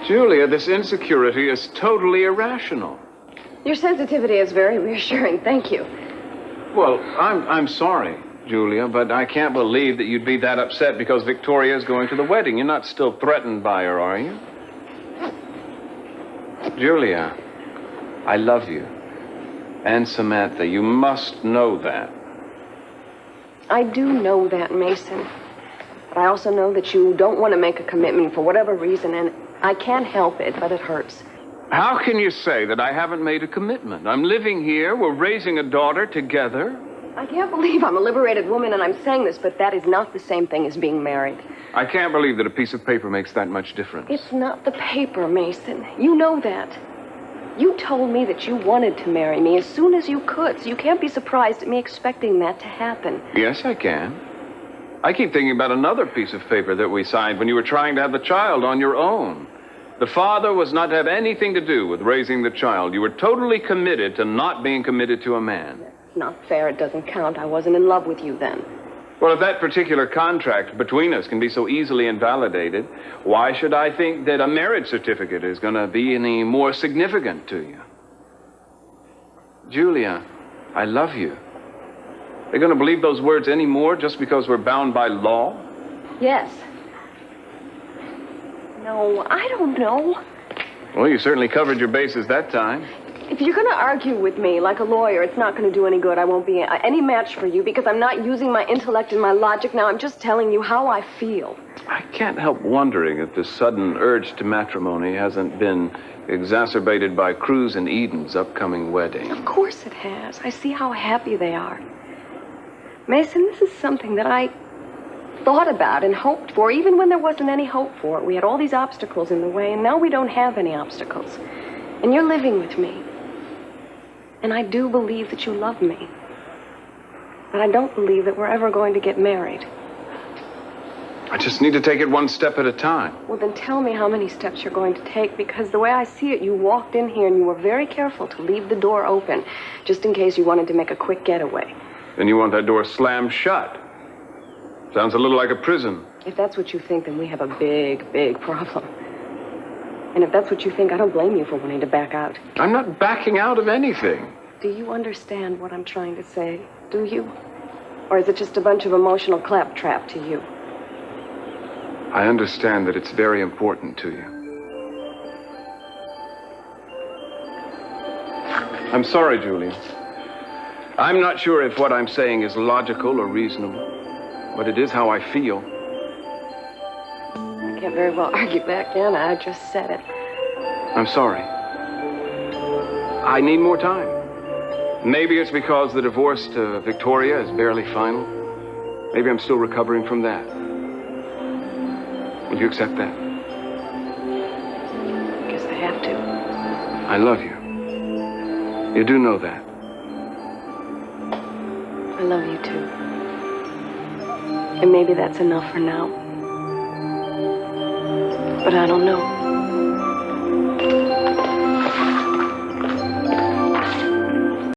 Julia, this insecurity is totally irrational. Your sensitivity is very reassuring. Thank you. Well, I'm sorry, Julia, but I can't believe that you'd be that upset because Victoria is going to the wedding. You're not still threatened by her, are you? Julia, I love you. And Samantha, you must know that. I do know that, Mason. But I also know that you don't want to make a commitment for whatever reason, and I can't help it, but it hurts. How can you say that I haven't made a commitment? I'm living here, we're raising a daughter together. I can't believe I'm a liberated woman and I'm saying this, but that is not the same thing as being married. I can't believe that a piece of paper makes that much difference. It's not the paper, Mason. You know that. You told me that you wanted to marry me as soon as you could, so you can't be surprised at me expecting that to happen. Yes, I can. I keep thinking about another piece of paper that we signed when you were trying to have the child on your own. The father was not to have anything to do with raising the child. You were totally committed to not being committed to a man. It's not fair. It doesn't count. I wasn't in love with you then. Well, if that particular contract between us can be so easily invalidated, why should I think that a marriage certificate is going to be any more significant to you? Julia, I love you. They're going to believe those words anymore just because we're bound by law? Yes. No, I don't know. Well, you certainly covered your bases that time. If you're going to argue with me like a lawyer, it's not going to do any good. I won't be any match for you because I'm not using my intellect and my logic now. I'm just telling you how I feel. I can't help wondering if this sudden urge to matrimony hasn't been exacerbated by Cruz and Eden's upcoming wedding. Of course it has. I see how happy they are. Mason, this is something that I thought about and hoped for, even when there wasn't any hope for it. We had all these obstacles in the way, and now we don't have any obstacles. And you're living with me. And I do believe that you love me. But I don't believe that we're ever going to get married. I just need to take it one step at a time. Well, then tell me how many steps you're going to take, because the way I see it, you walked in here and you were very careful to leave the door open, just in case you wanted to make a quick getaway. Then you want that door slammed shut. Sounds a little like a prison. If that's what you think, then we have a big, big problem. And if that's what you think, I don't blame you for wanting to back out. I'm not backing out of anything. Do you understand what I'm trying to say? Do you? Or is it just a bunch of emotional claptrap to you? I understand that it's very important to you. I'm sorry, Julia. I'm not sure if what I'm saying is logical or reasonable, but it is how I feel. I can't very well argue back, can I? I just said it. I'm sorry. I need more time. Maybe it's because the divorce to Victoria is barely final. Maybe I'm still recovering from that. Would you accept that? I guess I have to. I love you. You do know that. I love you too. And maybe that's enough for now. But I don't know.